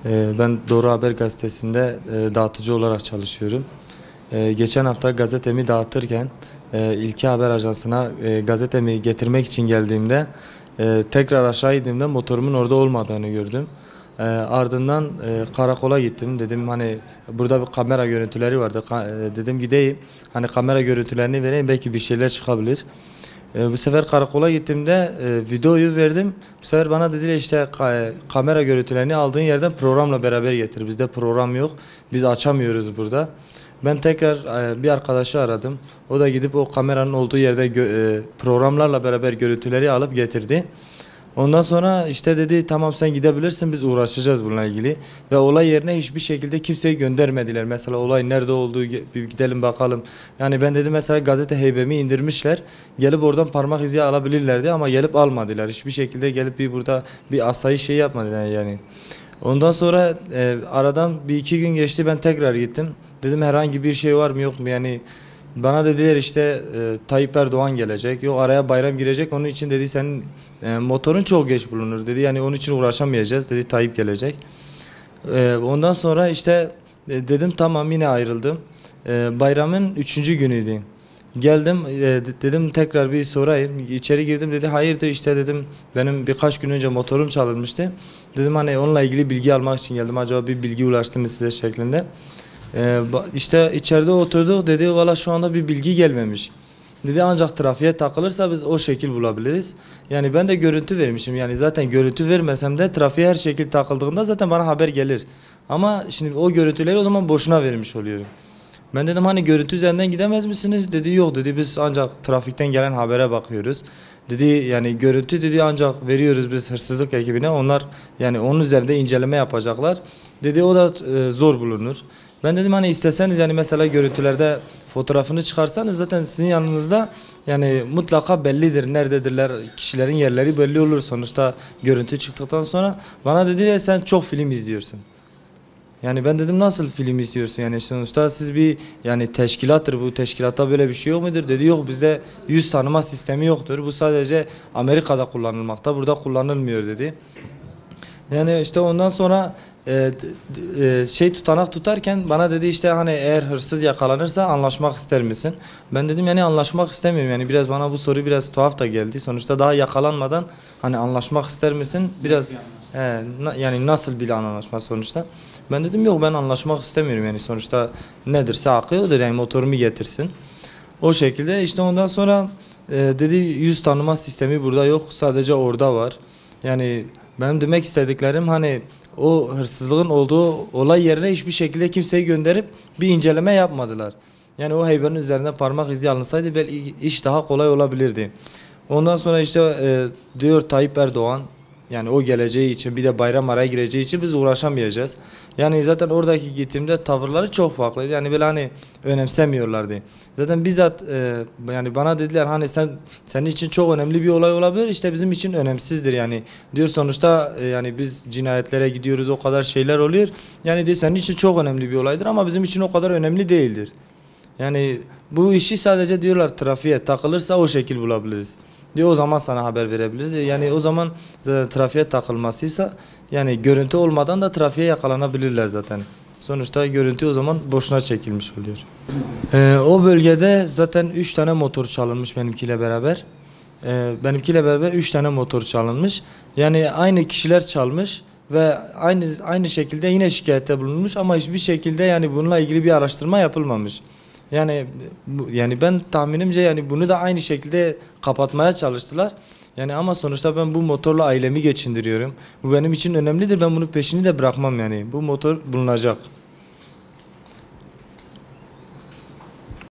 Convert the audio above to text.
Ben Doğru Haber Gazetesi'nde dağıtıcı olarak çalışıyorum. Geçen hafta gazetemi dağıtırken İlki Haber Ajansı'na gazetemi getirmek için geldiğimde tekrar aşağı indiğimde motorumun orada olmadığını gördüm. Ardından karakola gittim. Dedim hani burada bir kamera görüntüleri vardı. Dedim gideyim. Hani kamera görüntülerini vereyim, belki bir şeyler çıkabilir. Bu sefer karakola gittiğimde videoyu verdim. Bu sefer bana dediler işte kamera görüntülerini aldığın yerden programla beraber getir. Bizde program yok. Biz açamıyoruz burada. Ben tekrar bir arkadaşı aradım. O da gidip o kameranın olduğu yerde programlarla beraber görüntüleri alıp getirdi. Ondan sonra işte dedi tamam sen gidebilirsin, biz uğraşacağız bununla ilgili. Ve olay yerine hiçbir şekilde kimseyi göndermediler. Mesela olay nerede olduğu bir gidelim bakalım. Yani ben dedim mesela gazete heybemi indirmişler. Gelip oradan parmak izi alabilirlerdi ama gelip almadılar. Hiçbir şekilde gelip burada bir asayiş şey yapmadılar yani. Ondan sonra aradan bir iki gün geçti, ben tekrar gittim. Dedim herhangi bir şey var mı yok mu yani. Bana dediler işte Tayyip Erdoğan gelecek. Yok araya bayram girecek. Onun için dedi senin motorun çok geç bulunur dedi. Yani onun için uğraşamayacağız dedi. Tayyip gelecek. Ondan sonra işte dedim tamam, yine ayrıldım. Bayramın 3. günüydü. Geldim dedim tekrar bir sorayım. İçeri girdim, dedi hayırdır işte dedim. Benim birkaç gün önce motorum çalınmıştı. Dedim hani onunla ilgili bilgi almak için geldim. Acaba bir bilgi ulaştı mı size şeklinde. İşte içeride oturdu, dedi valla şu anda bir bilgi gelmemiş. Dedi ancak trafiğe takılırsa biz o şekil bulabiliriz. Yani ben de görüntü vermişim. Yani zaten görüntü vermesem de trafiğe her şekil takıldığında zaten bana haber gelir. Ama şimdi o görüntüleri o zaman boşuna vermiş oluyorum. Ben dedim hani görüntü üzerinden gidemez misiniz? Dedi yok dedi, biz ancak trafikten gelen habere bakıyoruz. Dedi yani görüntü dedi ancak veriyoruz biz hırsızlık ekibine. Onlar yani onun üzerinde inceleme yapacaklar. Dedi o da zor bulunur. Ben dedim hani isteseniz yani mesela görüntülerde fotoğrafını çıkarsanız zaten sizin yanınızda yani mutlaka bellidir. Nerededirler, kişilerin yerleri belli olur sonuçta görüntü çıktıktan sonra. Bana dedi ya sen çok film izliyorsun. Yani ben dedim nasıl film izliyorsun yani sonuçta siz bir yani teşkilattır, bu teşkilatta böyle bir şey yok mudur? Dedi yok bizde yüz tanıma sistemi yoktur. Bu sadece Amerika'da kullanılmakta, burada kullanılmıyor dedi. Yani işte ondan sonra tutanak tutarken bana dedi işte hani eğer hırsız yakalanırsa anlaşmak ister misin? Ben dedim yani anlaşmak istemiyorum, yani biraz bana bu soru biraz tuhaf da geldi. Sonuçta daha yakalanmadan hani anlaşmak ister misin? Biraz yani nasıl bir anlaşma sonuçta? Ben dedim yok ben anlaşmak istemiyorum, yani sonuçta nedirse hakkı odur, yani motorumu getirsin. O şekilde işte ondan sonra dedi yüz tanıma sistemi burada yok, sadece orada var. Yani benim demek istediklerim hani o hırsızlığın olduğu olay yerine hiçbir şekilde kimseyi gönderip bir inceleme yapmadılar. Yani o heybenin üzerine parmak izi alınsaydı belki iş daha kolay olabilirdi. Ondan sonra işte diyor Tayyip Erdoğan yani o geleceği için bir de bayram araya gireceği için biz uğraşamayacağız. Yani zaten oradaki gittiğimde tavırları çok farklıydı. Yani böyle hani önemsemiyorlardı. Zaten bizzat yani bana dediler hani senin için çok önemli bir olay olabilir, işte bizim için önemsizdir yani. Diyor sonuçta yani biz cinayetlere gidiyoruz, o kadar şeyler oluyor. Yani diyor senin için çok önemli bir olaydır ama bizim için o kadar önemli değildir. Yani bu işi sadece diyorlar trafiğe takılırsa o şekil bulabiliriz. Diyor o zaman sana haber verebiliriz. Yani o zaman zaten trafiğe takılmasıysa yani görüntü olmadan da trafiğe yakalanabilirler zaten. Sonuçta görüntü o zaman boşuna çekilmiş oluyor. O bölgede zaten 3 tane motor çalınmış benimkiyle beraber. Benimkiyle beraber 3 tane motor çalınmış. Yani aynı kişiler çalmış ve aynı şekilde yine şikayette bulunmuş ama hiçbir şekilde yani bununla ilgili bir araştırma yapılmamış. Yani ben tahminimce yani bunu da aynı şekilde kapatmaya çalıştılar. Yani ama sonuçta ben bu motorla ailemi geçindiriyorum. Bu benim için önemlidir. Ben bunun peşini de bırakmam yani. Bu motor bulunacak.